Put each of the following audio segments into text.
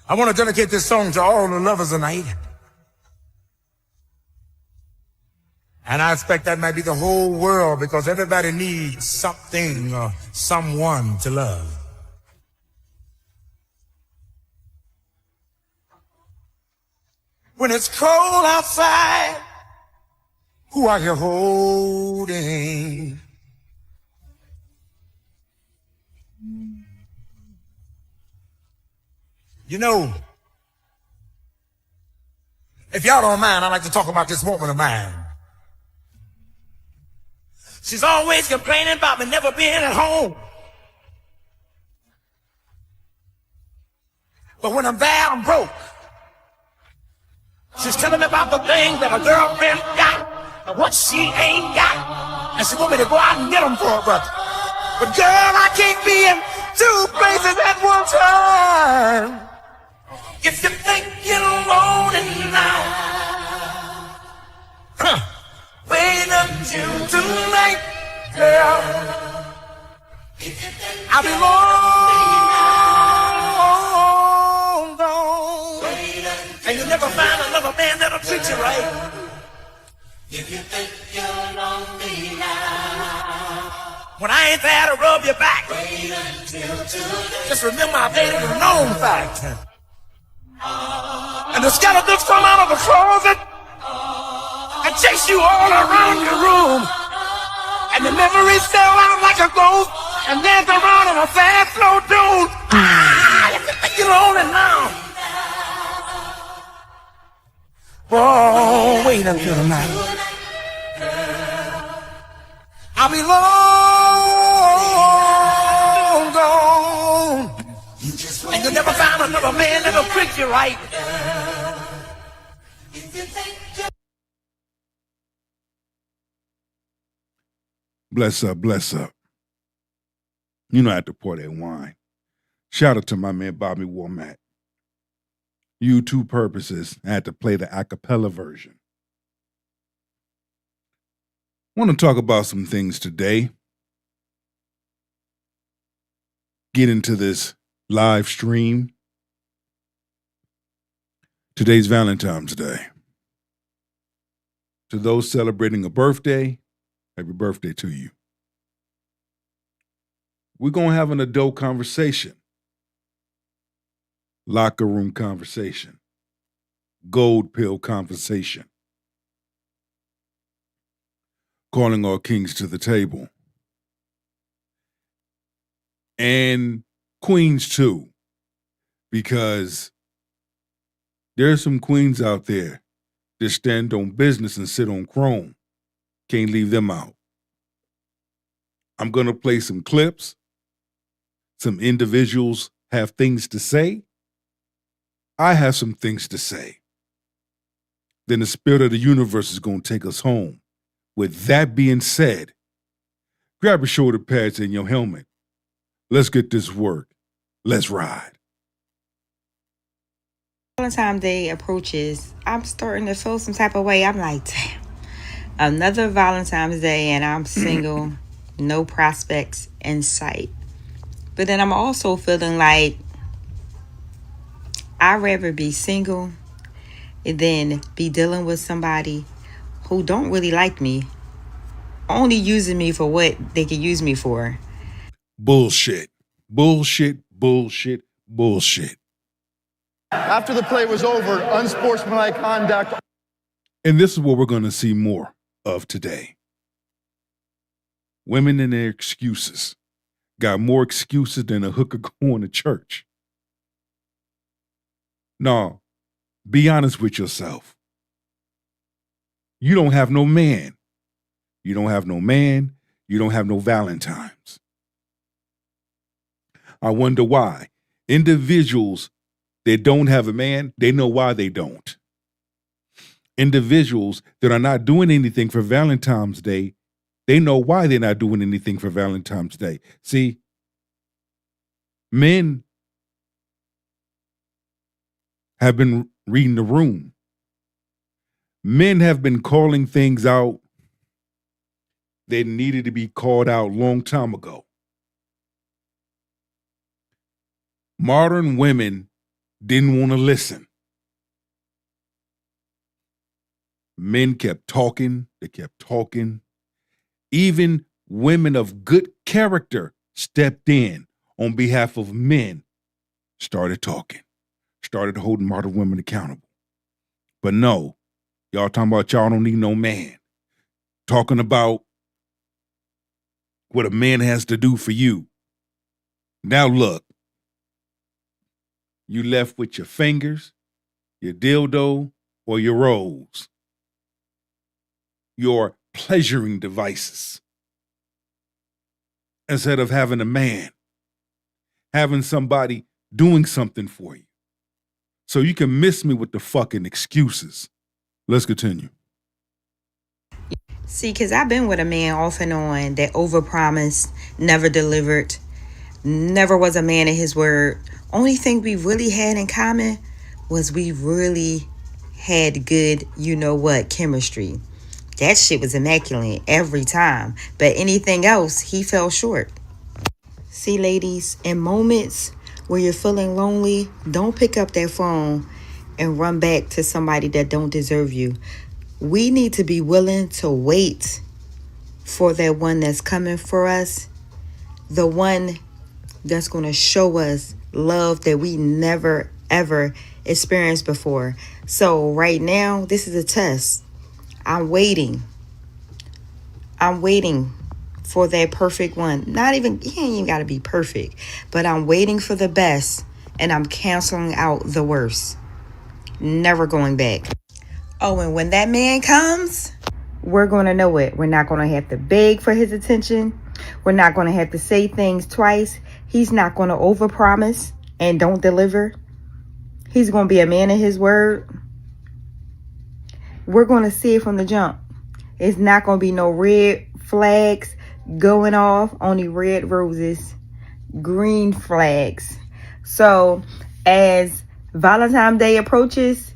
I want to dedicate this song to all the lovers tonight. And I expect that might be the whole world because everybody needs something or someone to love. When it's cold outside, who are you holding? You know, if y'all don't mind, I'd like to talk about this woman of mine. She's always complaining about me never being at home. But when I'm there, I'm broke. She's telling me about the things that a girlfriend got and what she ain't got. And she want me to go out and get them for her, but girl, I can't be in two places at one time. If you think you're lonely now, wait until tonight, girl. I'll be long gone, and you'll never find another man that'll treat you right. If you think you're lonely now, when I ain't there to rub your back, wait until tonight. Just remember I made it a known fact. And the skeletons come out of the closet and chase you all around your room. And the memories sell out like a ghost and dance around in a sad, slow tune. If you think you're lonely now, oh, wait until tonight. I'll be long gone, and you'll never find another man that'll treat you right. Bless up, bless up. You know I have to pour that wine. Shout out to my man Bobby Womack. U2 purposes, I had to play the a cappella version. I want to talk about some things today. Get into this live stream. Today's Valentine's Day. To those celebrating a birthday, happy birthday to you. We're going to have an adult conversation. Locker room conversation. Gold pill conversation. Calling all kings to the table. And queens too. Because there's some queens out there that stand on business and sit on chrome. Can't leave them out. I'm going to play some clips. Some individuals have things to say. I have some things to say. Then the spirit of the universe is going to take us home. With that being said, grab your shoulder pads and your helmet. Let's get this work. Let's ride. Valentine's Day approaches, I'm starting to feel some type of way. I'm like, damn, another Valentine's Day and I'm single, no prospects in sight. But then I'm also feeling like I'd rather be single than be dealing with somebody who don't really like me, only using me for what they can use me for. Bullshit. Bullshit, bullshit, bullshit. After the play was over, unsportsmanlike conduct. And this is what we're going to see more of today. Women and their excuses. Got more excuses than a hooker going to church. No, be honest with yourself. You don't have no man. You don't have no man. You don't have no Valentines. I wonder why. Individuals that don't have a man, they know why they don't. Individuals that are not doing anything for Valentine's Day, they know why they're not doing anything for Valentine's Day. See, men have been reading the room. Men have been calling things out that needed to be called out long time ago. Modern women didn't want to listen. Men kept talking. They kept talking. Even women of good character stepped in on behalf of men, started talking, started holding modern women accountable. But no, y'all talking about y'all don't need no man. Talking about what a man has to do for you. Now look, you left with your fingers, your dildo, or your rolls. Your pleasuring devices. Instead of having a man, having somebody doing something for you. So you can miss me with the fucking excuses. Let's continue. See, because I've been with a man off and on that overpromised, never delivered, never was a man of his word. Only thing we really had in common was we really had good, you know what, chemistry. That shit was immaculate every time. But anything else, he fell short. See, ladies, in moments where you're feeling lonely, don't pick up that phone and run back to somebody that don't deserve you. We need to be willing to wait for that one that's coming for us, the one that's going to show us love that we never, ever experienced before. So right now, this is a test. I'm waiting for that perfect one. Not even, he ain't even got to be perfect, but I'm waiting for the best and I'm canceling out the worst. Never going back. Oh, and when that man comes, we're going to know it. We're not going to have to beg for his attention. We're not going to have to say things twice. He's not going to overpromise and don't deliver. He's going to be a man of his word. We're going to see it from the jump. It's not going to be no red flags going off, only red roses, green flags. So as Valentine's Day approaches,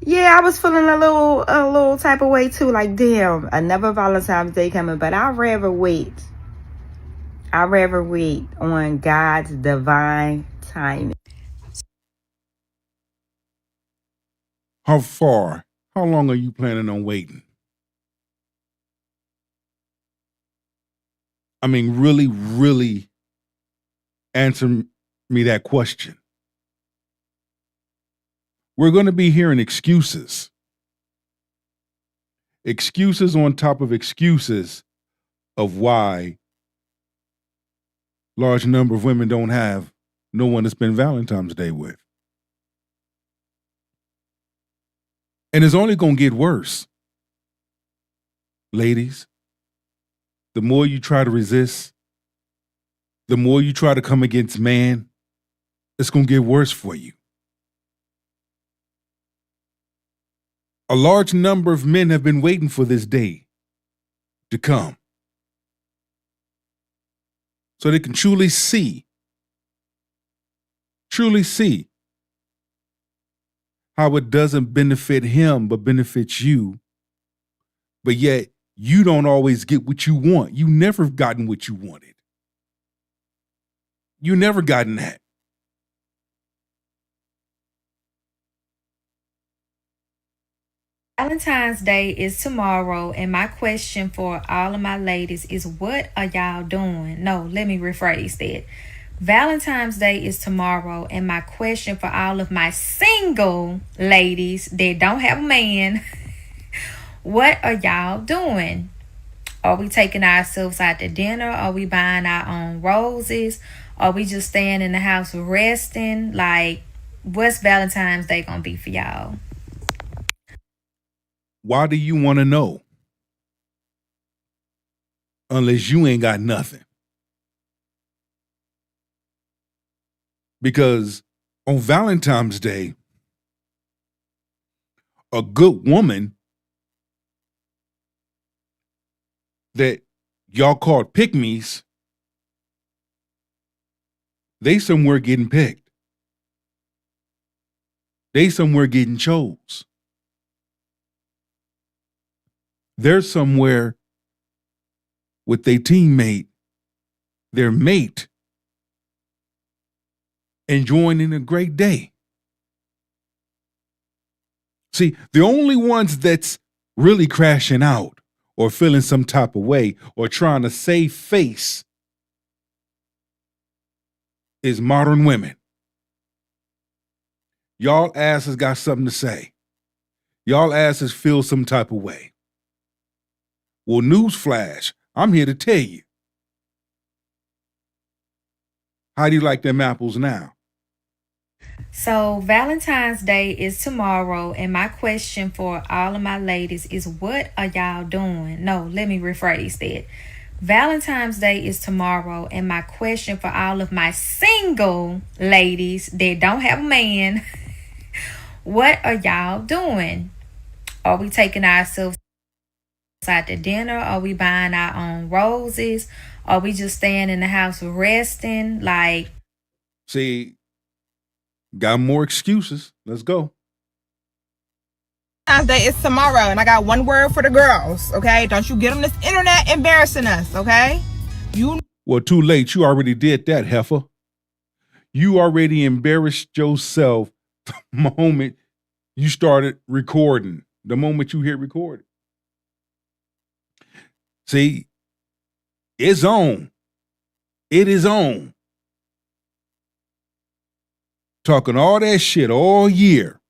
yeah, I was feeling a little type of way too. Like, damn, another Valentine's Day coming, but I'd rather wait. I'd rather wait on God's divine timing. How long are you planning on waiting? I mean, really, really answer me that question. We're going to be hearing excuses. Excuses on top of excuses of why large number of women don't have no one to spend Valentine's Day with. And it's only going to get worse. Ladies, the more you try to resist, the more you try to come against man, it's going to get worse for you. A large number of men have been waiting for this day to come so they can truly see how it doesn't benefit him but benefits you, but yet you don't always get what you want. You never gotten what you wanted. You never gotten that. Valentine's Day is tomorrow, and my question for all of my ladies is, what are y'all doing? No, let me rephrase that. Valentine's Day is tomorrow, and my question for all of my single ladies that don't have a man, what are y'all doing? Are we taking ourselves out to dinner? Are we buying our own roses? Are we just staying in the house resting? Like, what's Valentine's Day gonna be for y'all? Why do you want to know? Unless you ain't got nothing. Because on Valentine's Day, a good woman that y'all called pick-me's, they somewhere getting picked. They somewhere getting chose. They're somewhere with their teammate, their mate, enjoying a great day. See, the only ones that's really crashing out or feeling some type of way or trying to save face is modern women. Y'all asses got something to say. Y'all asses feel some type of way. Well, newsflash, I'm here to tell you. How do you like them apples now? So, Valentine's Day is tomorrow, and my question for all of my ladies is what are y'all doing? No, let me rephrase that. Valentine's Day is tomorrow, and my question for all of my single ladies that don't have a man, what are y'all doing? Are we taking ourselves out to dinner? Are we buying our own roses? Are we just staying in the house resting? Like, see, got more excuses. Let's go. Valentine's Day is tomorrow, and I got one word for the girls, okay? Don't you get on this internet embarrassing us, okay? Well, too late. You already did that, heifer. You already embarrassed yourself the moment you started recording, the moment you hit record. See, it's on. It is on. Talking all that shit all year.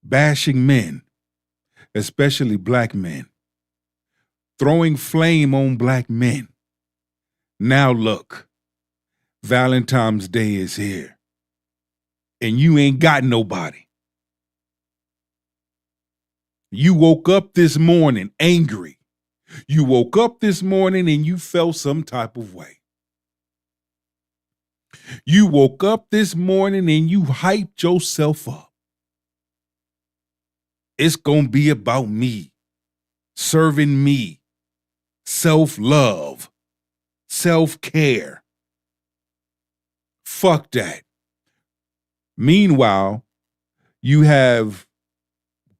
Bashing men, especially black men. Throwing flame on black men. Now look, Valentine's Day is here. And you ain't got nobody. You woke up this morning angry. You woke up this morning and you felt some type of way. You woke up this morning and you hyped yourself up. It's going to be about me, serving me, self-love, self-care. Fuck that. Meanwhile, you have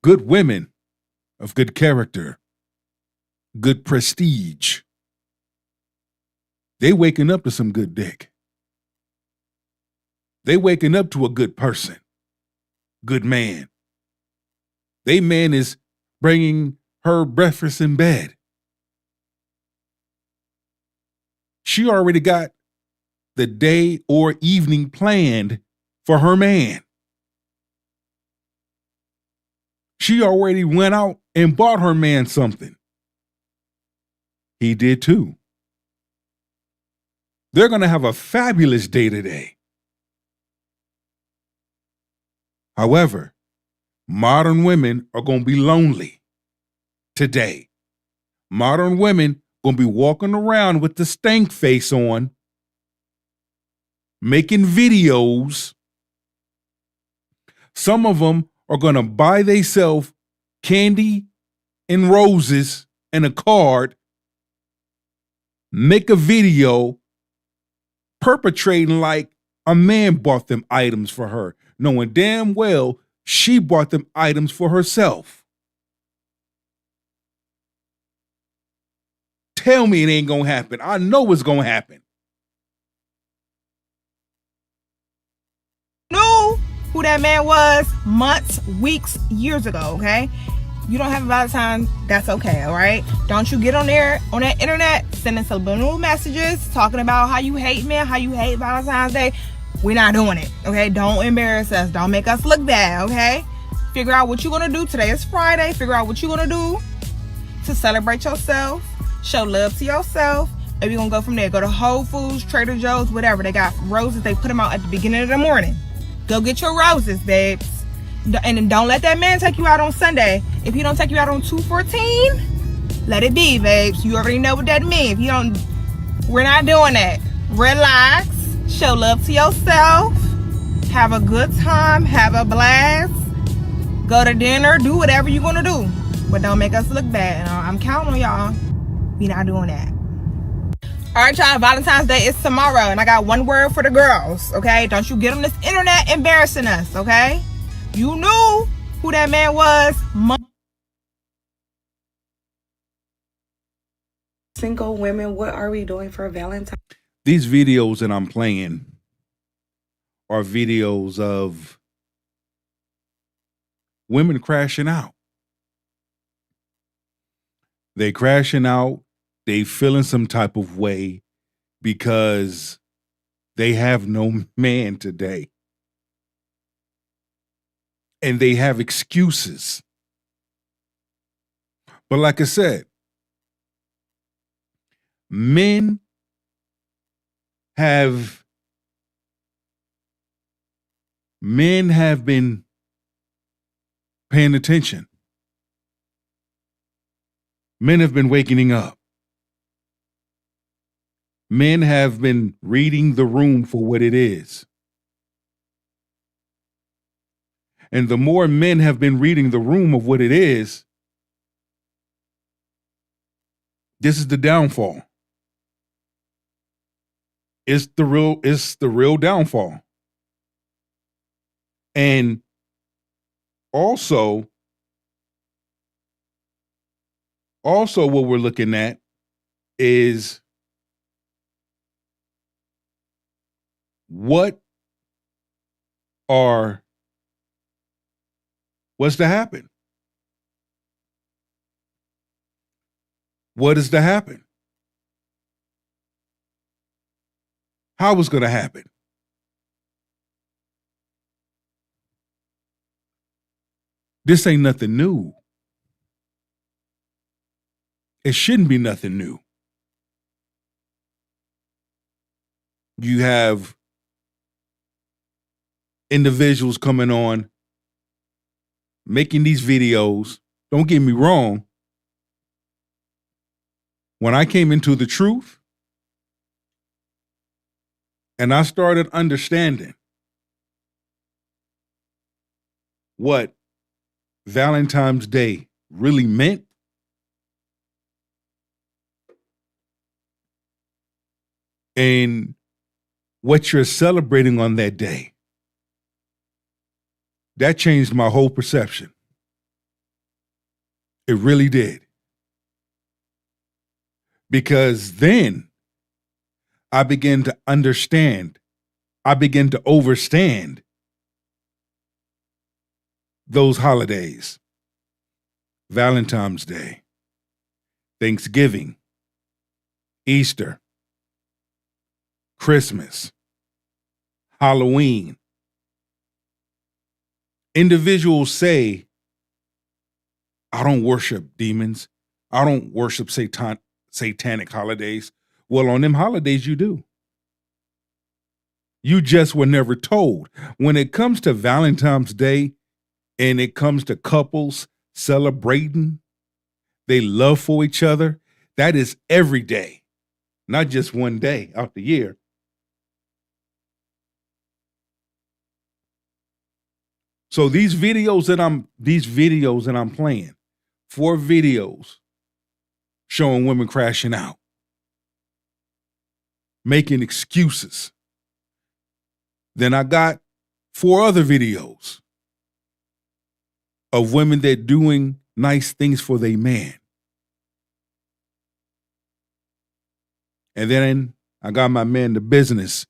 good women of good character, good prestige. They waking up to some good dick. They waking up to a good person, good man. They man is bringing her breakfast in bed. She already got the day or evening planned for her man. She already went out and bought her man something. He did too. They're going to have a fabulous day today. However, modern women are going to be lonely today. Modern women going to be walking around with the stank face on, making videos. Some of them are going to buy themselves candy and roses and a card, make a video perpetrating like a man bought them items for her, knowing damn well she bought them items for herself. Tell me it ain't gonna happen. I know it's gonna happen. Knew who that man was months, weeks, years ago, okay? You don't have a Valentine, that's okay, all right? Don't you get on there, on that internet, sending subliminal messages, talking about how you hate men, how you hate Valentine's Day. We're not doing it, okay? Don't embarrass us. Don't make us look bad, okay? Figure out what you're going to do. Today is Friday. Figure out what you're going to do to celebrate yourself, show love to yourself. Maybe you're going to go from there. Go to Whole Foods, Trader Joe's, whatever. They got roses. They put them out at the beginning of the morning. Go get your roses, babes. And then don't let that man take you out on Sunday. If he don't take you out on 2/14, let it be, babes. You already know what that means. If you don't, we're not doing that. Relax. Show love to yourself. Have a good time. Have a blast. Go to dinner. Do whatever you're going to do. But don't make us look bad. I'm counting on y'all. We not doing that. All right, y'all. Valentine's Day is tomorrow. And I got one word for the girls, okay? Don't you get on this internet embarrassing us, okay? You knew who that man was. Single women, what are we doing for Valentine's? These videos that I'm playing are videos of women crashing out. They crashing out. They feeling some type of way because they have no man today. And they have excuses. But like I said, men have been paying attention. Men have been waking up. Men have been reading the room for what it is. And the more men have been reading the room of what it is, this is the downfall. It's the real downfall. And also what we're looking at is what's to happen? What is to happen? How is going to happen? This ain't nothing new. It shouldn't be nothing new. You have individuals coming on, making these videos. Don't get me wrong. When I came into the truth and I started understanding what Valentine's Day really meant, and what you're celebrating on that day, that changed my whole perception. It really did. Because then I began to understand, I began to overstand those holidays. Valentine's Day, Thanksgiving, Easter, Christmas, Halloween. Individuals say, I don't worship demons. I don't worship satanic holidays. Well, on them holidays, you do. You just were never told. When it comes to Valentine's Day and it comes to couples celebrating their love for each other, that is every day, not just one day out the year. So these videos that I'm playing, 4 videos showing women crashing out, making excuses. Then I got 4 other videos of women that doing nice things for their man. And then I got my man, the business,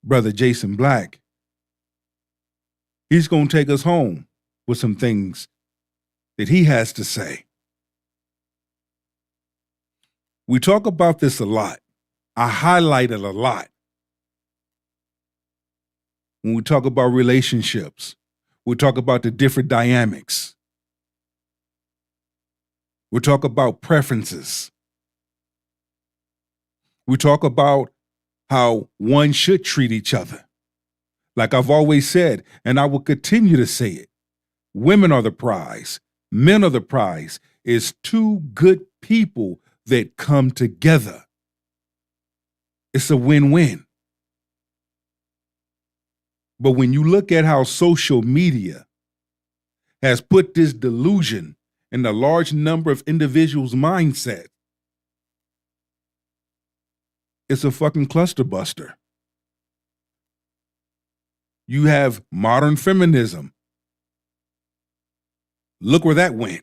brother Jason Black. He's going to take us home with some things that he has to say. We talk about this a lot. I highlight it a lot. When we talk about relationships, we talk about the different dynamics. We talk about preferences. We talk about how one should treat each other. Like I've always said, and I will continue to say it, women are the prize. Men are the prize. It's 2 good people that come together. It's a win-win. But when you look at how social media has put this delusion in a large number of individuals' mindset, it's a fucking cluster buster. You have modern feminism. Look where that went.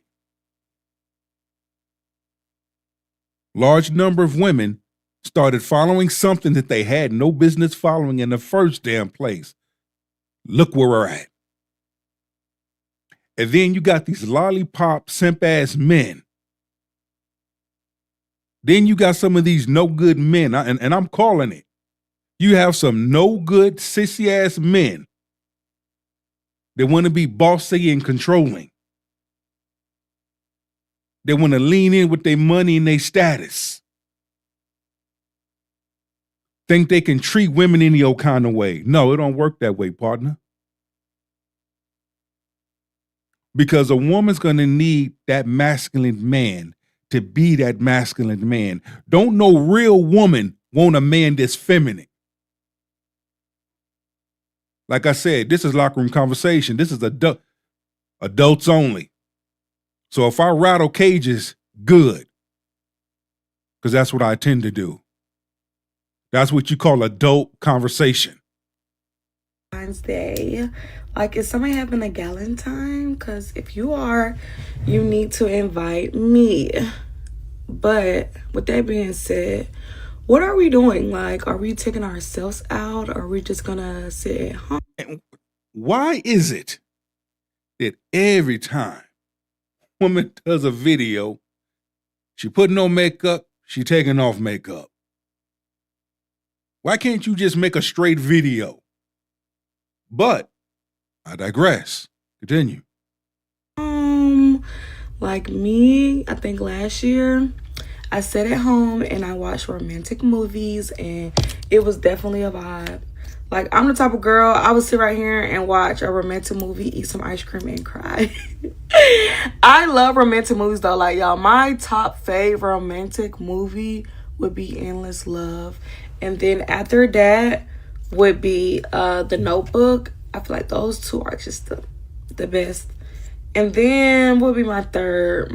Large number of women started following something that they had no business following in the first damn place. Look where we're at. And then you got these lollipop simp ass men. Then you got some of these no good men, and I'm calling it. You have some no good sissy ass men that want to be bossy and controlling. They want to lean in with their money and their status. Think they can treat women any old kind of way. No, it don't work that way, partner. Because a woman's going to need that masculine man to be that masculine man. Don't no real woman want a man that's feminine. Like I said, this is locker room conversation. This is adults only. So if I rattle cages, good. Because that's what I tend to do. That's what you call adult conversation. Valentine's Day. Like, is somebody having a Valentine? Because if you are, you need to invite me. But with that being said, what are we doing? Like, are we taking ourselves out? Or are we just gonna sit at home? And why is it that every time a woman does a video, she putting on makeup, she taking off makeup? Why can't you just make a straight video? But I digress. Continue. Like me, I think last year I sat at home and I watched romantic movies, and it was definitely a vibe. Like, I'm the type of girl, I would sit right here and watch a romantic movie, eat some ice cream, and cry. I love romantic movies though. Like, y'all, my top favorite romantic movie would be Endless Love. And then after that would be The Notebook. I feel like those two are just the best. And then what would be my third?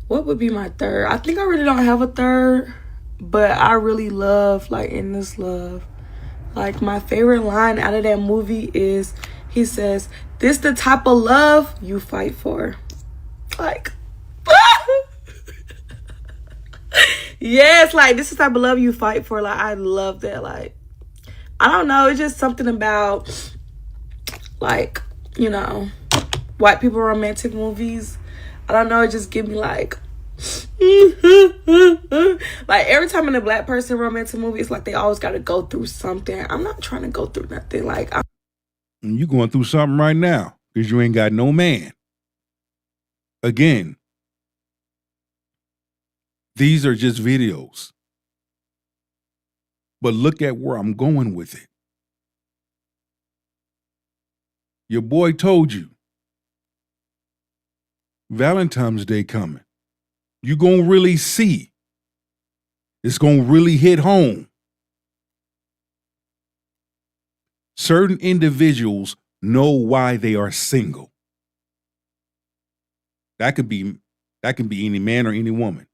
What would be my third? I think I really don't have a third, but I really love, like, Endless Love. Like, my favorite line out of that movie is, he says, "This the type of love you fight for." Like, yes, like, this is the type of love you fight for. Like, I love that. Like, I don't know, it's just something about, like, you know, white people romantic movies. I don't know, it just give me like like, every time in a black person romantic movie, it's like they always got to go through something. I'm not trying to go through nothing. Like, You going through something right now because you ain't got no man. Again, these are just videos. But look at where I'm going with it. Your boy told you. Valentine's Day coming. You gonna really see. It's gonna really hit home. Certain individuals know why they are single. That can be any man or any woman.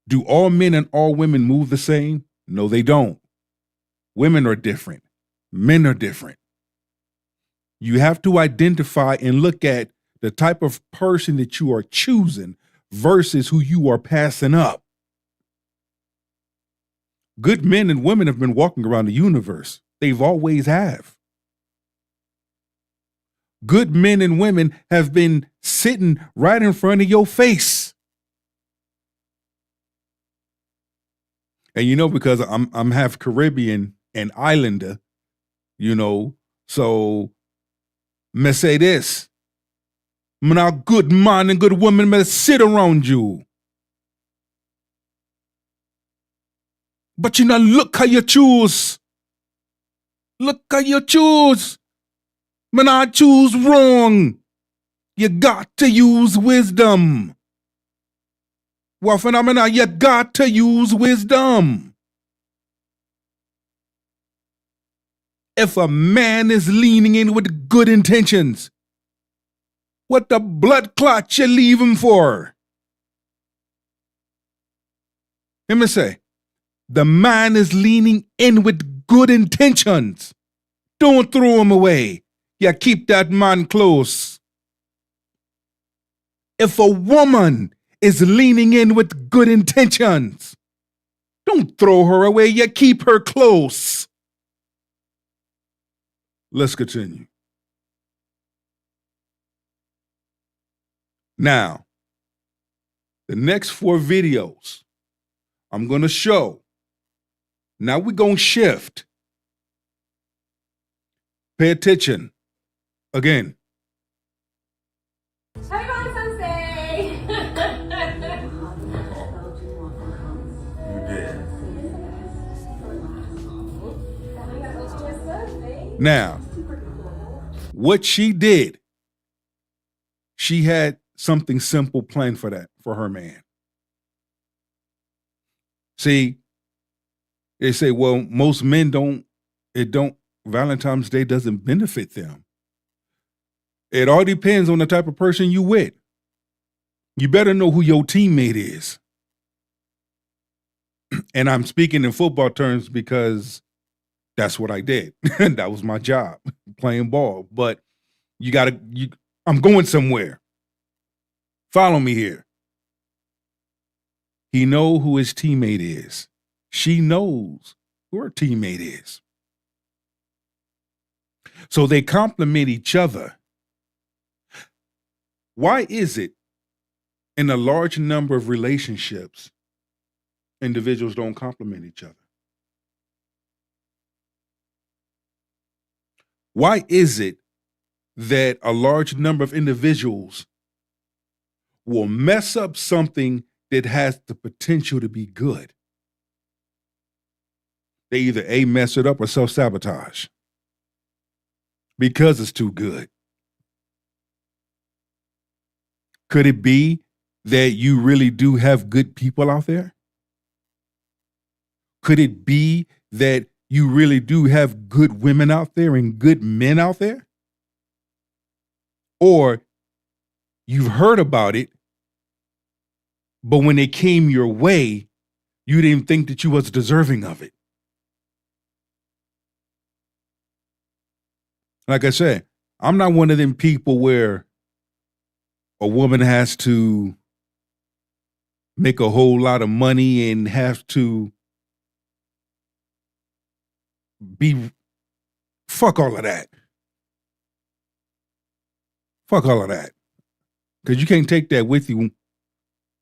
Do all men and all women move the same? No, they don't. Women are different. Men are different. You have to identify and look at the type of person that you are choosing versus who you are passing up. Good men and women have been walking around the universe. They've always have. Good men and women have been sitting right in front of your face. And you know, because I'm half Caribbean and Islander, you know, so me say this. A good man and good woman may sit around you. But you know, look how you choose. Look how you choose. Man, I choose wrong. You got to use wisdom. Well, phenomena, you got to use wisdom. If a man is leaning in with good intentions, what the blood clot you leave him for? Let me say, the man is leaning in with good intentions. Don't throw him away. You keep that man close. If a woman is leaning in with good intentions, don't throw her away. You keep her close. Let's continue. Now, the next 4 videos I'm going to show. Now we're going to shift. Pay attention. Again. Happy Valentine's Day! Now, what she did, she had something simple planned for her man. See, they say, well, most men Valentine's Day doesn't benefit them. It all depends on the type of person you with. You better know who your teammate is. And I'm speaking in football terms because that's what I did. That was my job, playing ball. But I'm going somewhere. Follow me here. He know who his teammate is. She knows who her teammate is. So they complement each other. Why is it in a large number of relationships, individuals don't complement each other? Why is it that a large number of individuals will mess up something that has the potential to be good? They either A, mess it up, or self-sabotage because it's too good. Could it be that you really do have good people out there? Could it be that you really do have good women out there and good men out there? Or you've heard about it, but when it came your way, you didn't think that you was deserving of it. Like I said, I'm not one of them people where a woman has to make a whole lot of money and have to fuck all of that. Fuck all of that. Because you can't take that with you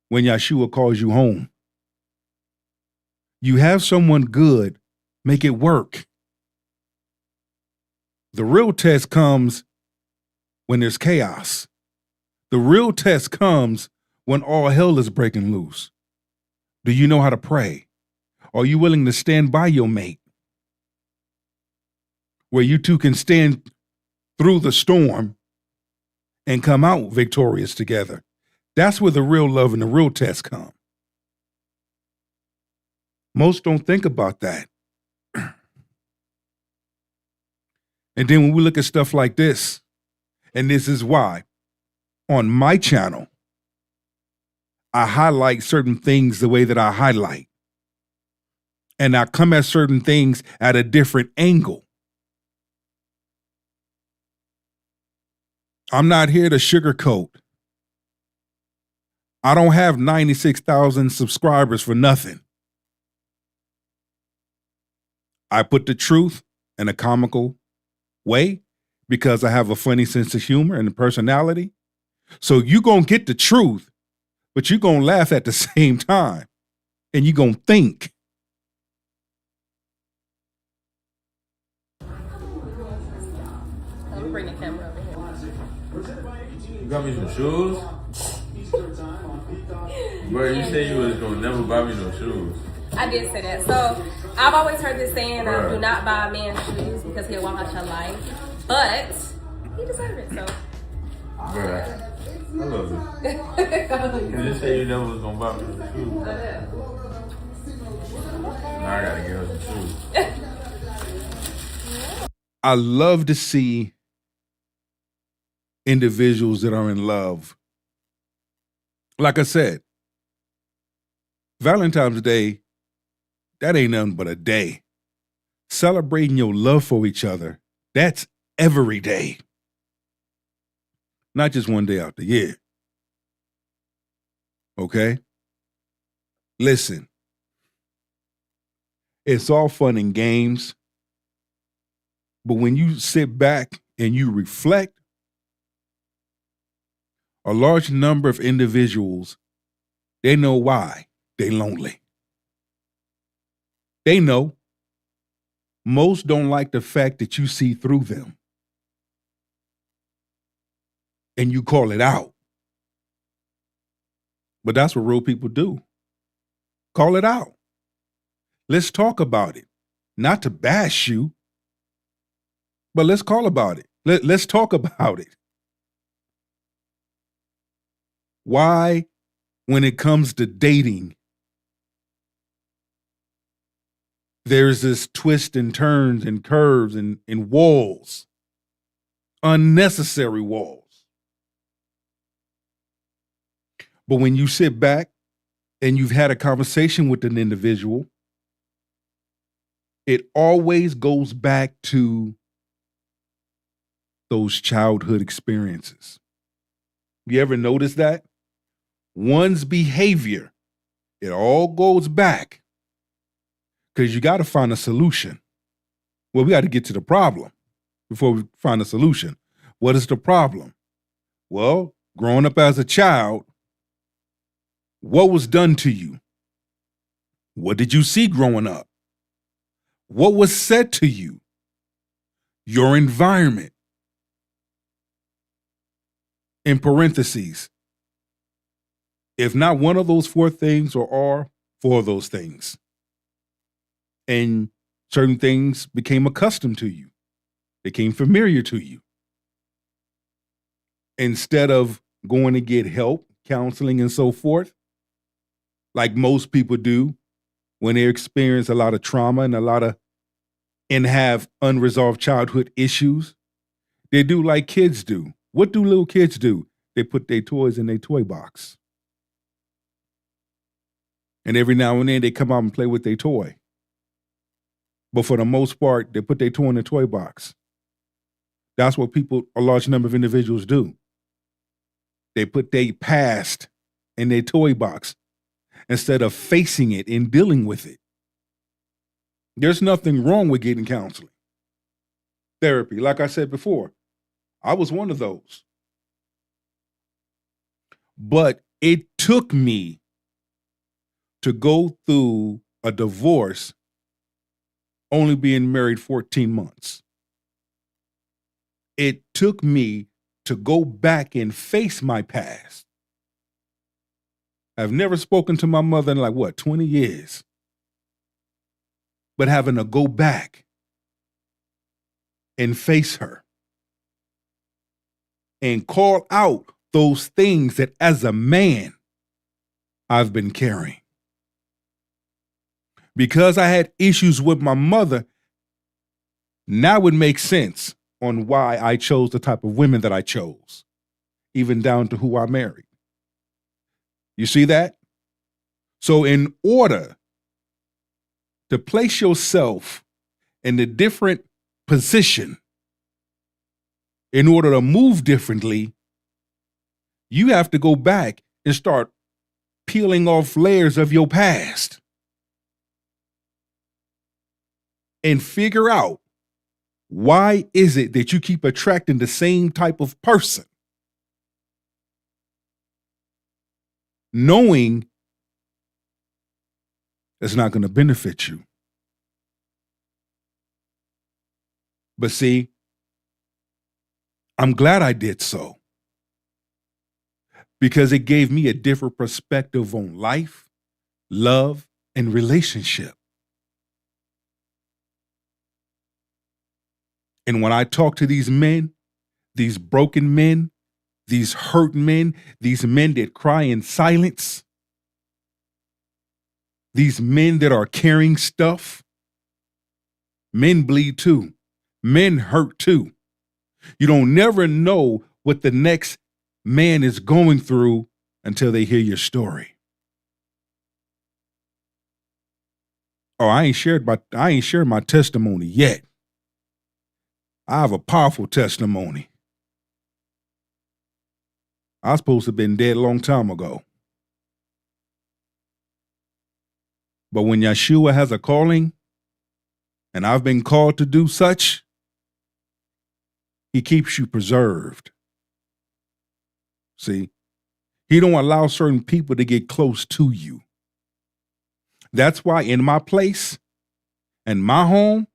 when Yeshua calls you home. You have someone good, make it work. The real test comes when there's chaos. The real test comes when all hell is breaking loose. Do you know how to pray? Are you willing to stand by your mate? Where you two can stand through the storm and come out victorious together. That's where the real love and the real test come. Most don't think about that. And then when we look at stuff like this, and this is why, on my channel, I highlight certain things the way that I highlight. And I come at certain things at a different angle. I'm not here to sugarcoat. I don't have 96,000 subscribers for nothing. I put the truth in a comical way because I have a funny sense of humor and a personality. So you're going to get the truth, but you're going to laugh at the same time. And you're going to think. Let me bring the camera over here. You got me some shoes? Bro, you said you was going to never buy me no shoes. I did say that. So I've always heard this saying, do not buy a man shoes because he'll walk out your life. But he deserved it, so. Bruh, I love it. You just said you never was going to buy me some shoes. Now I got to get her some shoes. I love to see individuals that are in love. Like I said, Valentine's Day, that ain't nothing but a day. Celebrating your love for each other, that's every day. Not just one day out the year. Okay? Listen, it's all fun and games But when you sit back and you reflect, a large number of individuals, they know why they lonely. They know. Most don't like the fact that you see through them and you call it out. But that's what real people do. Call it out. Let's talk about it. Not to bash you, but let's call about it. Let's talk about it. Why, when it comes to dating, there's this twists and turns and curves and walls, unnecessary walls. But when you sit back and you've had a conversation with an individual, it always goes back to those childhood experiences. You ever notice that? One's behavior, it all goes back because you got to find a solution. Well, we got to get to the problem before we find a solution. What is the problem? Well, growing up as a child, what was done to you? What did you see growing up? What was said to you? Your environment. In parentheses, if not one of those four things or all four of those things. And certain things became accustomed to you. Became familiar to you. Instead of going to get help, counseling, and so forth, like most people do when they experience a lot of trauma and have unresolved childhood issues, they do like kids do. What do little kids do? They put their toys in their toy box. And every now and then they come out and play with their toy. But for the most part, they put their toy in the toy box. That's what a large number of individuals do. They put their past in their toy box instead of facing it and dealing with it. There's nothing wrong with getting counseling. Therapy, like I said before, I was one of those. But it took me to go through a divorce only being married 14 months. It took me to go back and face my past. I've never spoken to my mother in 20 years. But having to go back and face her and call out those things that as a man I've been carrying. Because I had issues with my mother, now it makes sense on why I chose the type of women that I chose, even down to who I married. You see that? So in order to place yourself in a different position, in order to move differently, you have to go back and start peeling off layers of your past and figure out why is it that you keep attracting the same type of person, knowing it's not going to benefit you. But see, I'm glad I did so, because it gave me a different perspective on life, love, and relationship. And when I talk to these men, these broken men, these hurt men, these men that cry in silence, these men that are carrying stuff, men bleed too. Men hurt too. You don't never know what the next man is going through until they hear your story. Oh, I ain't shared my testimony yet. I have a powerful testimony. I was supposed to have been dead a long time ago. But when Yeshua has a calling, and I've been called to do such, He keeps you preserved. See? He don't allow certain people to get close to you. That's why in my place and my home,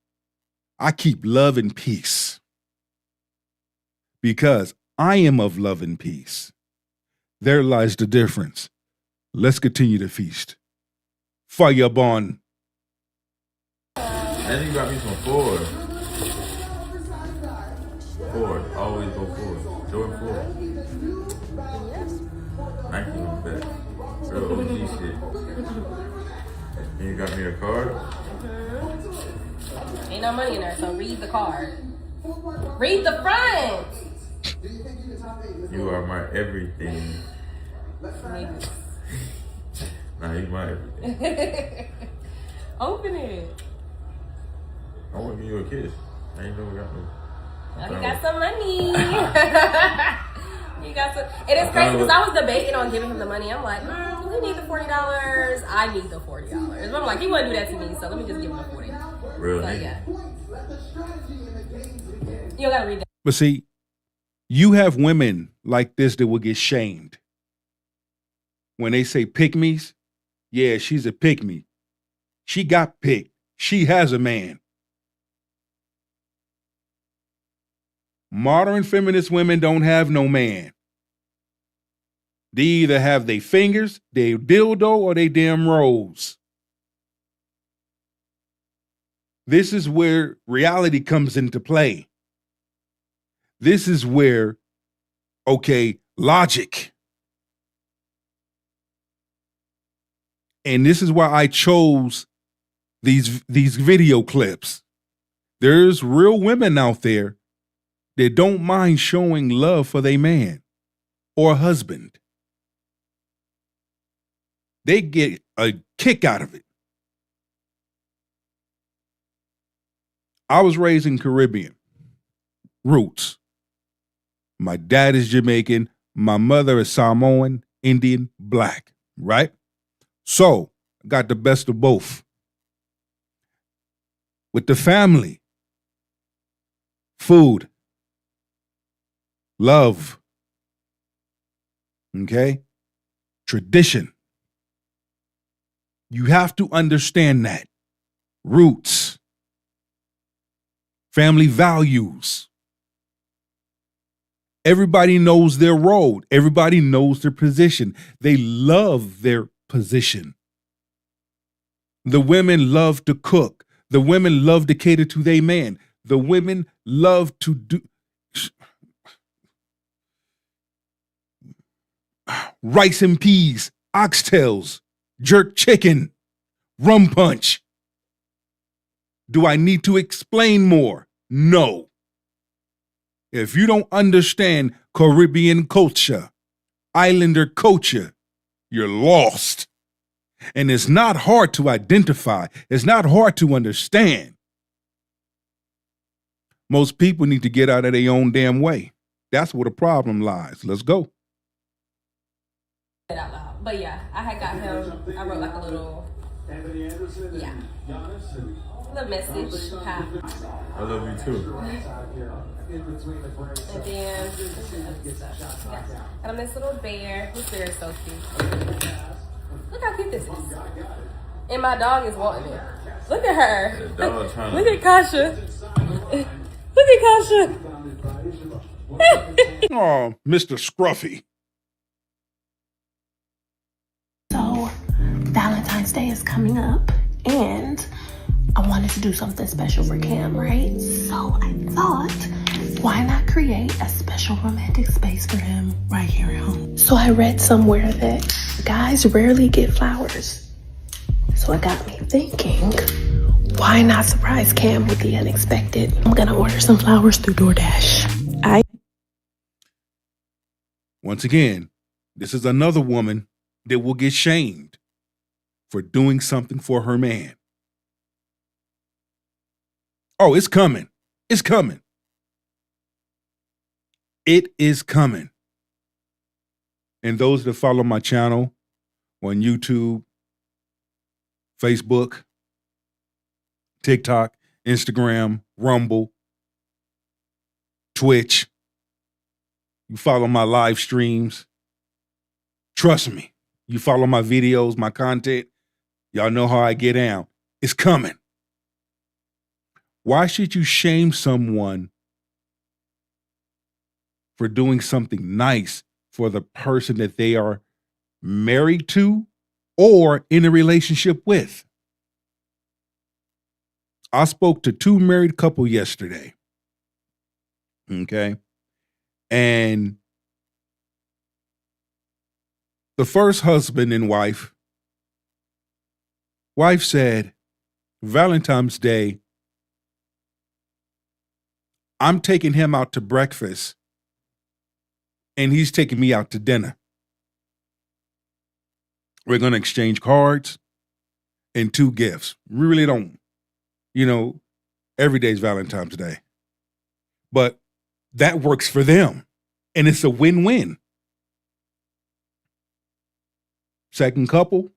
I keep love and peace. Because I am of love and peace. There lies the difference. Let's continue to feast. Fire burn. And you got me some Ford. Ford. Always go Ford. Jordan Ford. Nike was best. Real OG shit. And you got me a card? Ain't no money in there, so read the card. Read the front. You are my everything. Nah, you my everything. Open it. I want to give you a kiss. I ain't never got no. Oh, he got some money. He got some. It is crazy because I was debating on giving him the money. I'm like, we need the $40. I need the $40. But I'm like, he wouldn't do that to me, so let me just give him the $40. Real so, nigga. Yeah. You gotta read that. But see, you have women like this that will get shamed. When they say pick me's, yeah, she's a pick me. She got picked. She has a man. Modern feminist women don't have no man. They either have their fingers, their dildo, or they damn rose. This is where reality comes into play. This is where, okay, logic. And this is why I chose these video clips. There's real women out there that don't mind showing love for their man or husband. They get a kick out of it. I was raised in Caribbean roots. My dad is Jamaican. My mother is Samoan, Indian, black, right? So, I got the best of both. With the family, food, love, okay? Tradition. You have to understand that. Roots. Family values. Everybody knows their role. Everybody knows their position. They love their position. The women love to cook. The women love to cater to their man. The women love to do rice and peas, oxtails, jerk chicken, rum punch. Do I need to explain more? No. If you don't understand Caribbean culture, islander culture, you're lost. And it's not hard to identify. It's not hard to understand. Most people need to get out of their own damn way. That's where the problem lies. Let's go. Out loud. But yeah, I had got him. I wrote like a little, little message. I love you too. And then got him this little bear. This bear is so cute. Look how cute this is. And my dog is wanting it. Look at her. Look at Kasha. Look at Kasha. Oh, Mr. Scruffy. So, Valentine's Day is coming up, and I wanted to do something special for Cam, right? So I thought, why not create a special romantic space for him right here at home? So I read somewhere that guys rarely get flowers. So it got me thinking, why not surprise Cam with the unexpected? I'm gonna order some flowers through DoorDash. Once again, this is another woman that will get shamed for doing something for her man. Oh, it's coming. It's coming. It is coming. And those that follow my channel on YouTube, Facebook, TikTok, Instagram, Rumble, Twitch. You follow my live streams. Trust me. You follow my videos, my content. Y'all know how I get down. It's coming. Why should you shame someone for doing something nice for the person that they are married to or in a relationship with? I spoke to 2 married couple yesterday. Okay. And the first husband and wife said, Valentine's Day, I'm taking him out to breakfast and he's taking me out to dinner. We're going to exchange cards and 2 gifts. We really don't, every day's Valentine's Day. But that works for them. And it's a win-win. Second couple,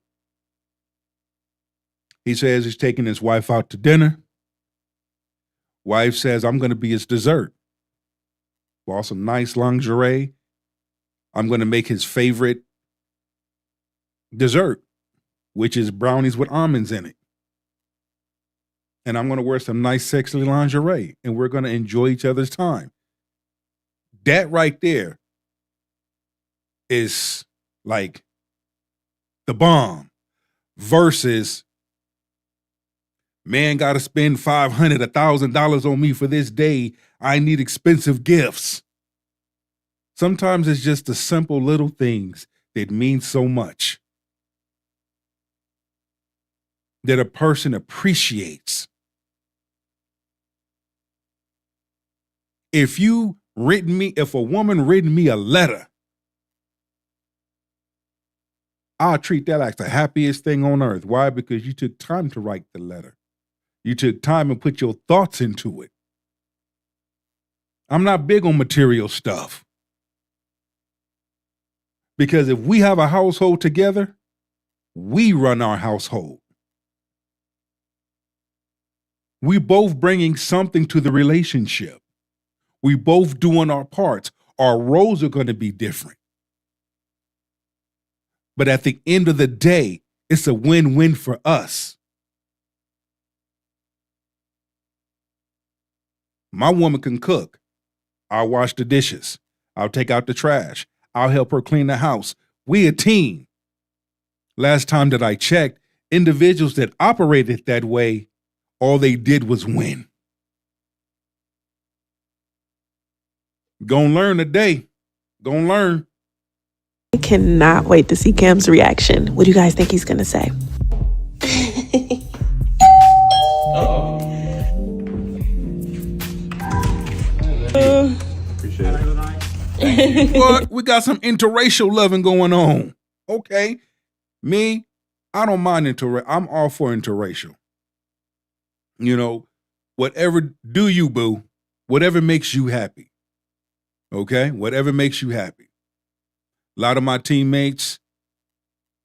he says he's taking his wife out to dinner. Wife says, I'm going to be his dessert. Bought some nice lingerie. I'm going to make his favorite dessert, which is brownies with almonds in it. And I'm going to wear some nice, sexy lingerie, and we're going to enjoy each other's time. That right there is like the bomb versus man got to spend $500, $1,000 on me for this day. I need expensive gifts. Sometimes it's just the simple little things that mean so much that a person appreciates. If a woman written me a letter, I'll treat that like the happiest thing on earth. Why? Because you took time to write the letter. You took time and put your thoughts into it. I'm not big on material stuff. Because if we have a household together, we run our household. We both bringing something to the relationship. We both doing our parts. Our roles are going to be different. But at the end of the day, it's a win-win for us. My woman can cook. I'll wash the dishes. I'll take out the trash. I'll help her clean the house. We a team. Last time that I checked, individuals that operated that way, all they did was win. Gonna learn today. Gonna learn. I cannot wait to see Cam's reaction. What do you guys think he's gonna say? Appreciate it. What? We got some interracial loving going on. Okay. Me, I don't mind interracial. I'm all for interracial. Whatever do you, boo. Whatever makes you happy. Okay? Whatever makes you happy. A lot of my teammates,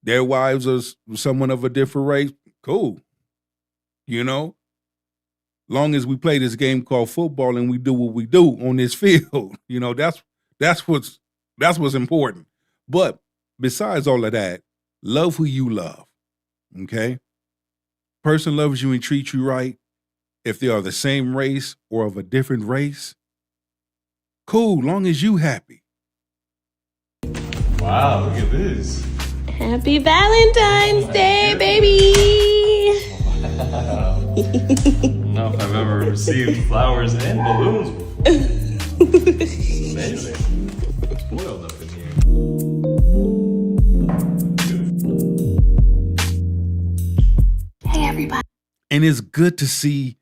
their wives are someone of a different race. Cool. Long as we play this game called football and we do what we do on this field, that's what's important. But besides all of that, love who you love. Okay? Person loves you and treats you right. If they are the same race or of a different race, cool, long as you happy. Wow, look at this. Happy Valentine's Day, baby! Wow. I don't know if I've ever received flowers and balloons before. Amazing. Spoiled up in here. Hey, everybody. And it's good to see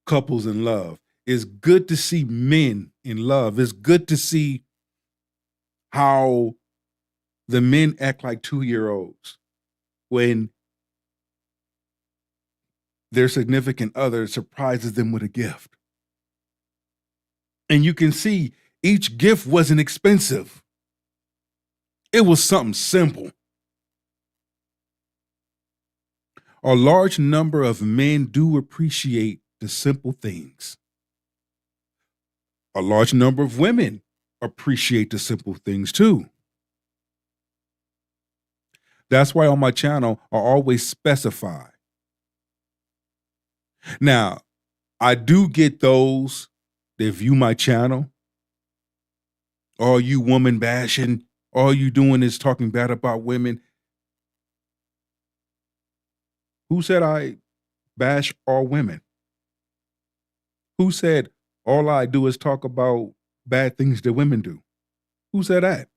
couples in love. It's good to see men in love. It's good to see how the men act like 2-year-olds when their significant other surprises them with a gift. And you can see each gift wasn't expensive. It was something simple. A large number of men do appreciate the simple things. A large number of women appreciate the simple things too. That's why on my channel, I always specify. Now, I do get those that view my channel. All you woman bashing, all you doing is talking bad about women. Who said I bash all women? Who said all I do is talk about bad things that women do? Who said that?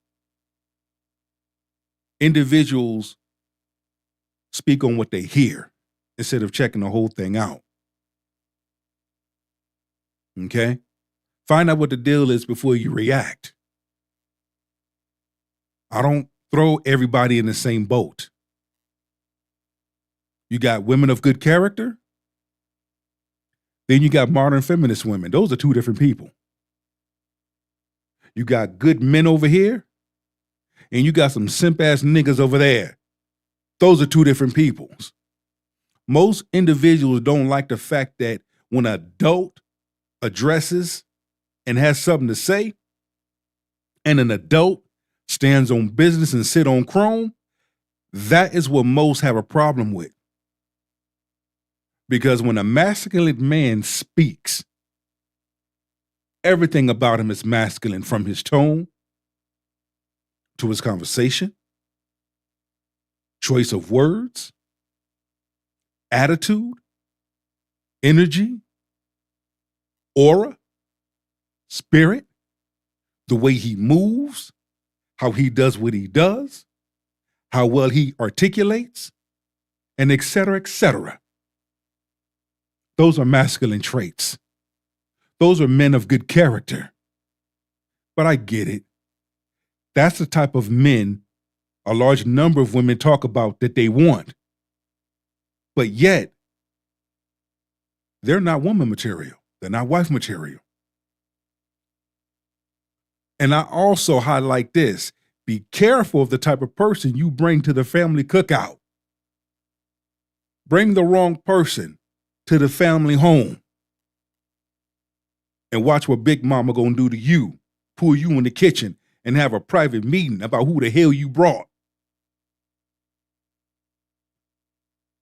Individuals speak on what they hear instead of checking the whole thing out. Okay? Find out what the deal is before you react. I don't throw everybody in the same boat. You got women of good character, then you got modern feminist women. Those are two different people. You got good men over here, and you got some simp-ass niggas over there. Those are two different peoples. Most individuals don't like the fact that when an adult addresses and has something to say, and an adult stands on business and sit on chrome, that is what most have a problem with. Because when a masculine man speaks, everything about him is masculine, from his tone to his conversation, choice of words, attitude, energy, aura, spirit, the way he moves, how he does what he does, how well he articulates, and et cetera, et cetera. Those are masculine traits. Those are men of good character. But I get it. That's the type of men a large number of women talk about that they want. But yet, they're not woman material. They're not wife material. And I also highlight this. Be careful of the type of person you bring to the family cookout. Bring the wrong person to the family home. And watch what Big Mama gonna do to you. Pull you in the kitchen and have a private meeting about who the hell you brought.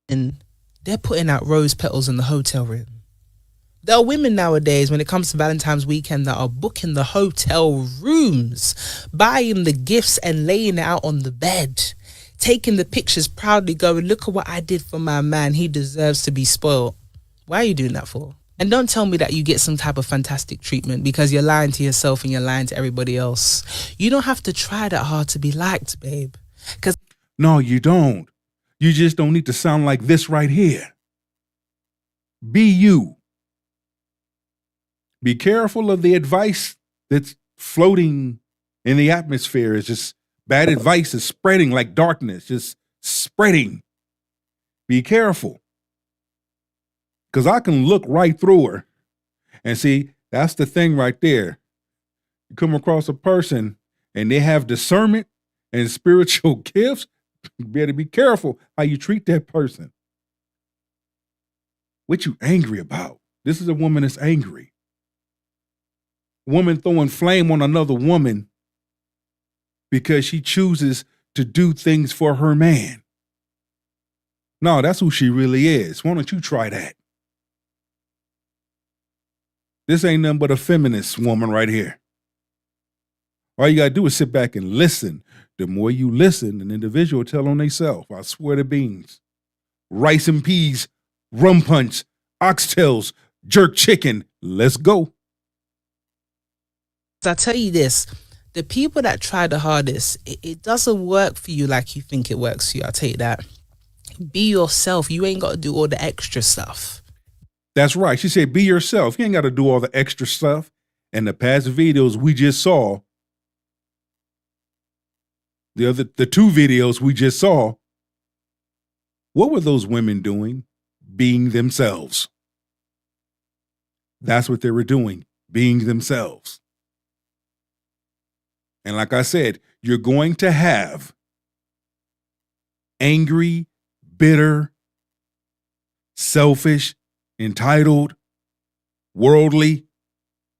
And they're putting out rose petals in the hotel room. There are women nowadays, when it comes to Valentine's weekend, that are booking the hotel rooms, buying the gifts and laying it out on the bed, taking the pictures proudly, going, look at what I did for my man. He deserves to be spoiled. Why are you doing that for? And don't tell me that you get some type of fantastic treatment because you're lying to yourself and you're lying to everybody else. You don't have to try that hard to be liked, babe. No, you don't. You just don't need to sound like this right here. Be you. Be careful of the advice that's floating in the atmosphere. It's just bad advice is spreading like darkness, just spreading. Be careful. Because I can look right through her and see, that's the thing right there. You come across a person and they have discernment and spiritual gifts, you better be careful how you treat that person. What you angry about? This is a woman that's angry. Woman throwing flame on another woman because she chooses to do things for her man. No, that's who she really is. Why don't you try that? This ain't nothing but a feminist woman right here. All you got to do is sit back and listen. The more you listen, an individual will tell on themselves. I swear to beans. Rice and peas, rum punch, oxtails, jerk chicken. Let's go. I tell you this, the people that try the hardest, it doesn't work for you like you think it works for you. I'll tell you that. Be yourself. You ain't got to do all the extra stuff. That's right. She said, be yourself. You ain't got to do all the extra stuff. And the past videos we just saw, the two videos we just saw, what were those women doing? Being themselves. That's what they were doing, being themselves. And like I said, you're going to have angry, bitter, selfish, entitled, worldly,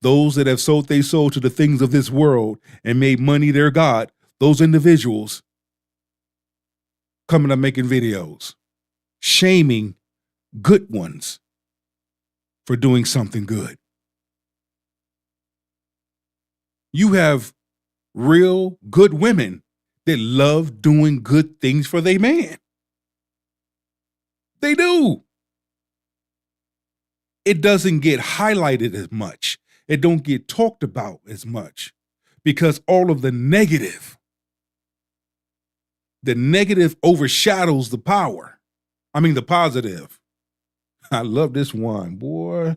those that have sold their soul to the things of this world and made money their God, those individuals coming up making videos, shaming good ones for doing something good. You have real good women that love doing good things for their man. They do. It doesn't get highlighted as much. It don't get talked about as much because all of the negative overshadows the positive. I love this one, boy.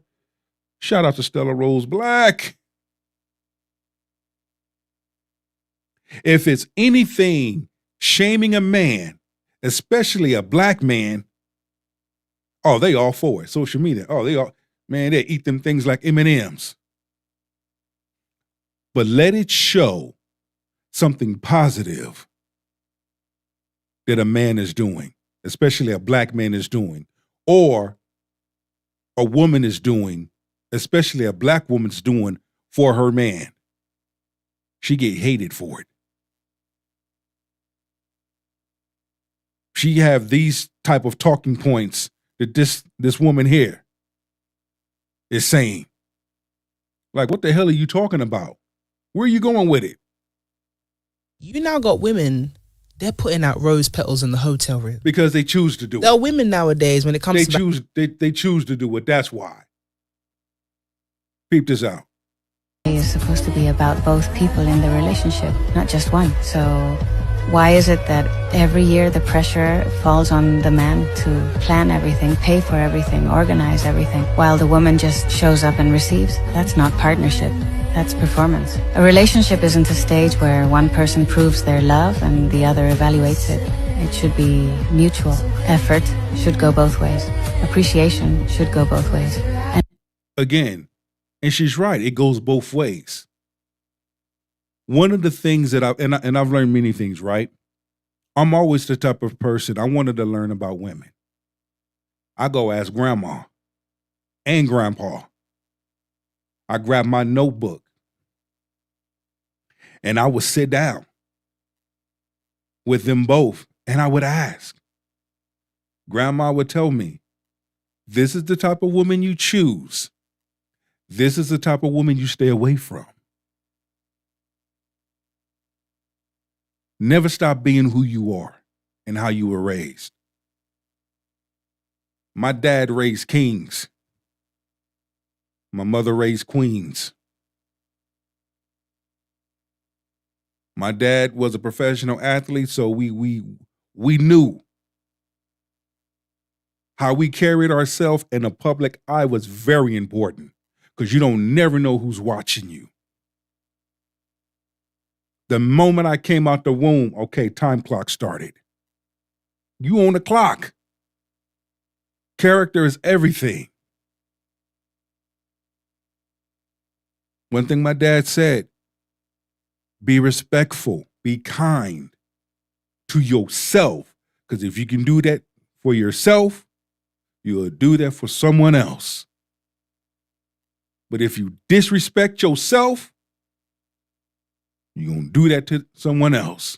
Shout out to Stella Rose Black. If it's anything shaming a man, especially a black man, oh, they all for it. Social media, they eat them things like M&Ms. But let it show something positive that a man is doing, especially a black man is doing, or a woman is doing, especially a black woman's doing for her man. She get hated for it. She have these type of talking points that this woman here is saying. Like, what the hell are you talking about? Where are you going with it? You now got women, they're putting out rose petals in the hotel room. Because they choose to do it. There are women nowadays when it comes they choose to do it. That's why. Peep this out. It's supposed to be about both people in the relationship, not just one. So why is it that every year the pressure falls on the man to plan everything, pay for everything, organize everything, while the woman just shows up and receives? That's not partnership. That's performance. A relationship isn't a stage where one person proves their love and the other evaluates it. It should be mutual. Effort should go both ways. Appreciation should go both ways. Again, and she's right, it goes both ways. One of the things that I've learned many things, right? I'm always the type of person, I wanted to learn about women. I go ask grandma and grandpa. I grab my notebook and I would sit down with them both and I would ask. Grandma would tell me, this is the type of woman you choose. This is the type of woman you stay away from. Never stop being who you are and how you were raised. My dad raised kings. My mother raised queens. My dad was a professional athlete, so we knew how we carried ourselves in a public eye was very important because you don't never know who's watching you. The moment I came out the womb, okay, time clock started. You on the clock. Character is everything. One thing my dad said, be respectful, be kind to yourself. Because if you can do that for yourself, you'll do that for someone else. But if you disrespect yourself, you're going to do that to someone else.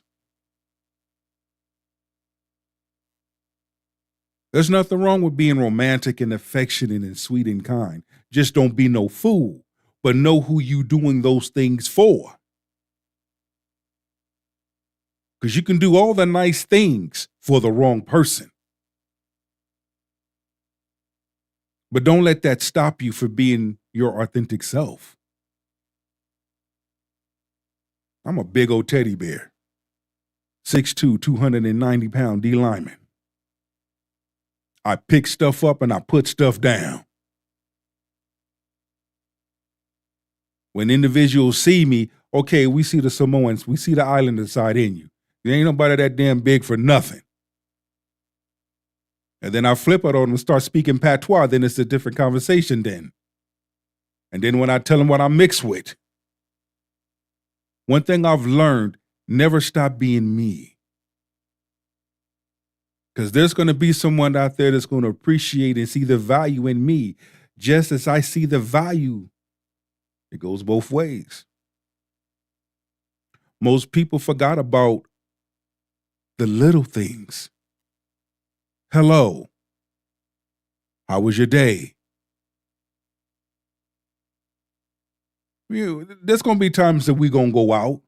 There's nothing wrong with being romantic and affectionate and sweet and kind. Just don't be no fool, but know who you doing those things for. Because you can do all the nice things for the wrong person. But don't let that stop you from being your authentic self. I'm a big old teddy bear. 6'2", 290-pound D lineman. I pick stuff up and I put stuff down. When individuals see me, okay, we see the Samoans, we see the islander side in you. There ain't nobody that damn big for nothing. And then I flip it on them and start speaking patois, then it's a different conversation then. And then when I tell them what I'm mixed with, one thing I've learned, never stop being me. Because there's going to be someone out there that's going to appreciate and see the value in me, just as I see the value It goes both ways. Most people forgot about the little things. Hello. How was your day? There's going to be times that we're going to go out.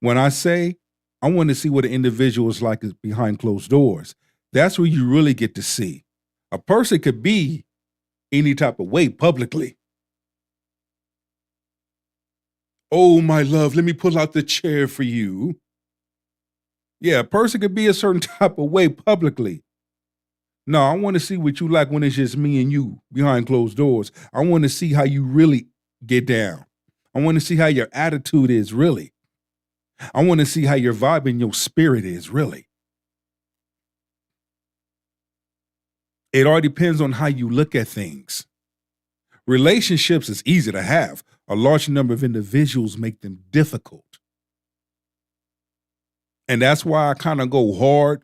When I say I want to see what an individual is like behind closed doors, that's where you really get to see. A person could be any type of way publicly. Oh, my love, let me pull out the chair for you. Yeah, a person could be a certain type of way publicly. No, I want to see what you like when it's just me and you behind closed doors. I want to see how you really get down. I want to see how your attitude is really. I want to see how your vibe and your spirit is really. It all depends on how you look at things. Relationships is easy to have. A large number of individuals make them difficult. And that's why I kind of go hard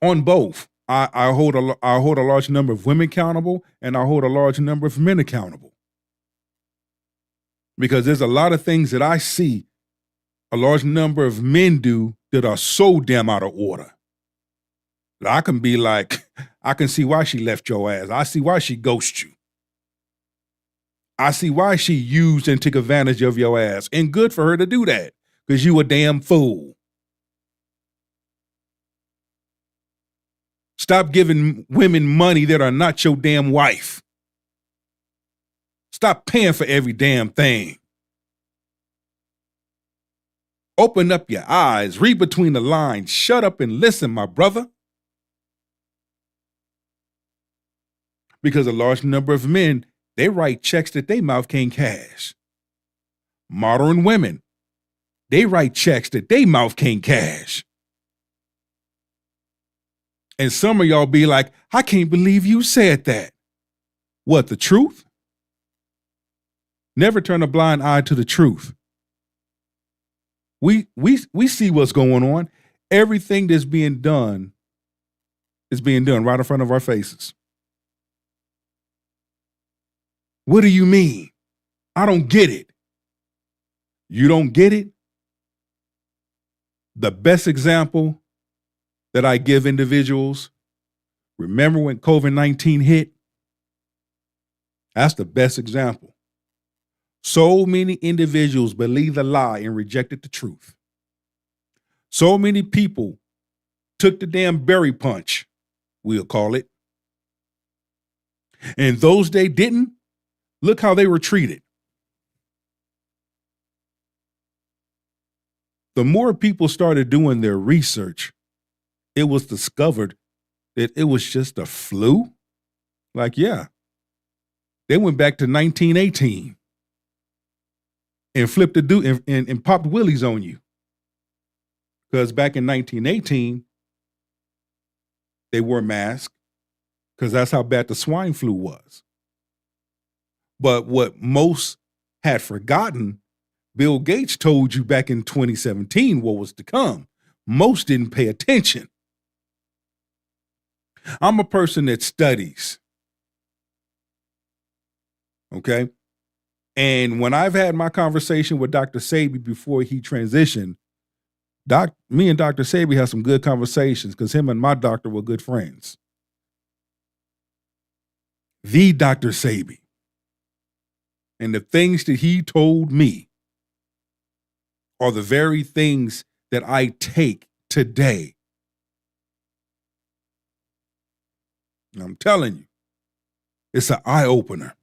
on both. I hold a large number of women accountable, and I hold a large number of men accountable. Because there's a lot of things that I see a large number of men do that are so damn out of order. That I can be like, I can see why she left your ass. I see why she ghosted you. I see why she used and took advantage of your ass. And good for her to do that, because you a damn fool. Stop giving women money that are not your damn wife. Stop paying for every damn thing. Open up your eyes, read between the lines, shut up and listen, my brother. Because a large number of men, they write checks that they mouth can't cash. Modern women, they write checks that they mouth can't cash. And some of y'all be like, I can't believe you said that. What, the truth? Never turn a blind eye to the truth. We see what's going on. Everything that's being done is being done right in front of our faces. What do you mean? I don't get it. You don't get it? The best example that I give individuals, remember when COVID-19 hit? That's the best example. So many individuals believed the lie and rejected the truth. So many people took the damn berry punch, we'll call it. And those they didn't, look how they were treated. The more people started doing their research, it was discovered that it was just a flu. Like, yeah. They went back to 1918 and flipped the dude and popped willies on you. Because back in 1918, they wore masks because that's how bad the swine flu was. But what most had forgotten, Bill Gates told you back in 2017 what was to come. Most didn't pay attention. I'm a person that studies. Okay? And when I've had my conversation with Dr. Sabi before he transitioned, me and Dr. Sabi had some good conversations because him and my doctor were good friends. The Dr. Sabi. And the things that he told me are the very things that I take today. I'm telling you, it's an eye-opener.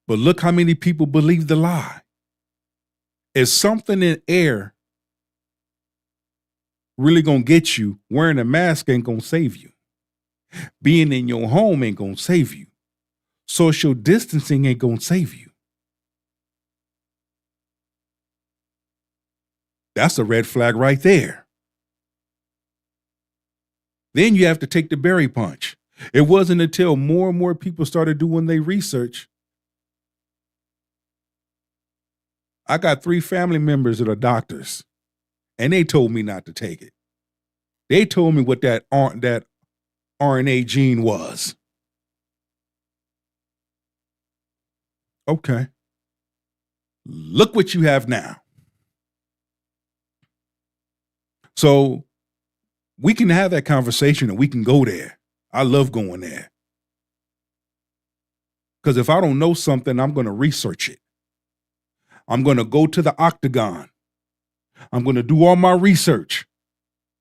But look how many people believe the lie. Is something in air really gonna get you? Wearing a mask ain't gonna save you. Being in your home ain't gonna save you. Social distancing ain't gonna save you. That's a red flag right there. Then you have to take the berry punch. It wasn't until more and more people started doing their research. I got 3 family members that are doctors, and they told me not to take it. They told me what that RNA gene was. Okay. Look what you have now. So we can have that conversation and we can go there. I love going there. Because if I don't know something, I'm going to research it. I'm going to go to the octagon. I'm going to do all my research.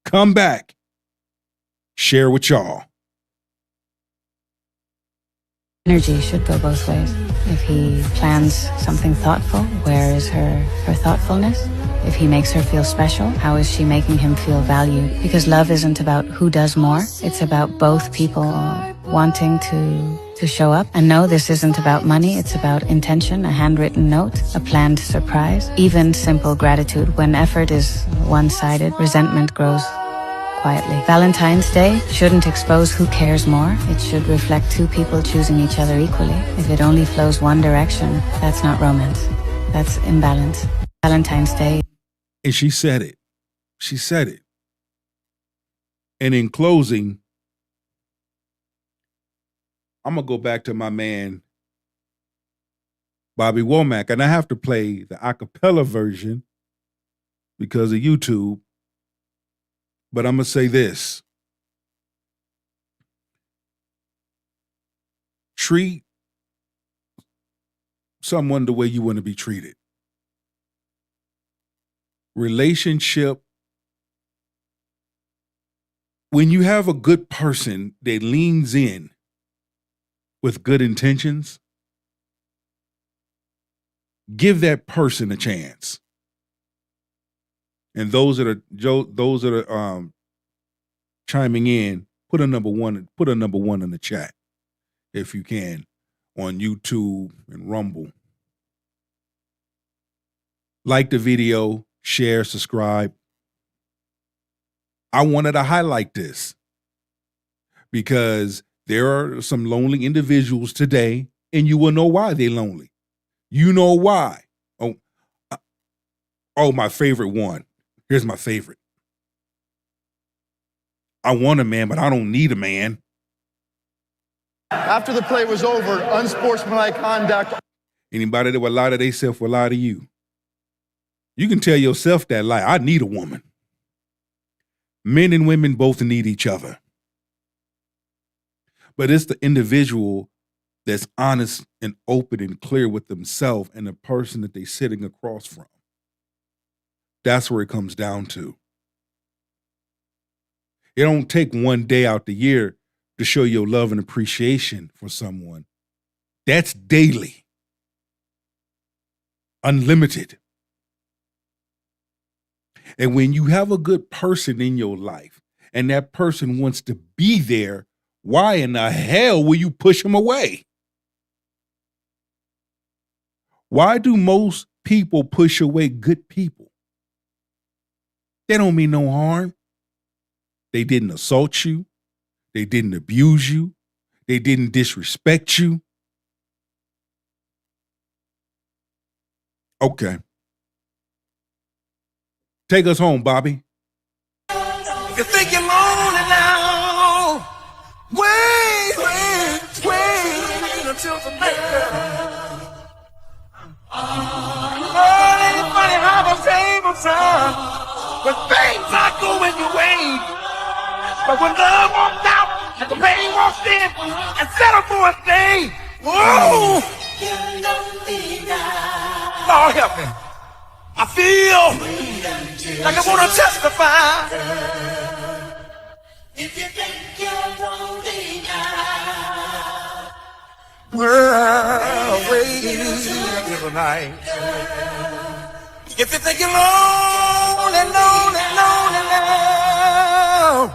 Come back. Share with y'all. Energy should go both ways. If he plans something thoughtful, where is her thoughtfulness? If he makes her feel special, how is she making him feel valued? Because love isn't about who does more. It's about both people wanting to show up. And no, this isn't about money. It's about intention, a handwritten note, a planned surprise, even simple gratitude. When effort is one-sided, resentment grows quietly. Valentine's Day shouldn't expose who cares more. It should reflect two people choosing each other equally. If it only flows one direction, that's not romance. That's imbalance. Valentine's Day. And she said it. She said it. And in closing, I'm going to go back to my man, Bobby Womack. And I have to play the a cappella version because of YouTube. But I'm going to say this. Treat someone the way you want to be treated. Relationship. When you have a good person that leans in with good intentions, give that person a chance. And those that are chiming in, put a number one in the chat if you can on YouTube and Rumble. Like the video, share, subscribe. I wanted to highlight this because there are some lonely individuals today, and you will know why they're lonely. You know why. Oh, my favorite one. Here's my favorite. I want a man, but I don't need a man. After the play was over, unsportsmanlike conduct. Anybody that would lie to themselves will lie to you. You can tell yourself that lie. I need a woman. Men and women both need each other. But it's the individual that's honest and open and clear with themselves and the person that they're sitting across from. That's where it comes down to. It don't take one day out the year to show your love and appreciation for someone. That's daily. Unlimited. And when you have a good person in your life and that person wants to be there, why in the hell will you push them away? Why do most people push away good people? They don't mean no harm. They didn't assault you. They didn't abuse you. They didn't disrespect you. Okay. Take us home, Bobby. If you think you're lonely now, wait until the night. Oh, ain't it funny how the tables turn when things are going your way? But when love walks out and the pain walks in and settle for a stay, whoa! Lord help me. I feel like I want to testify. If you think you're lonely now, well, wait until the night. If you think you're lonely now.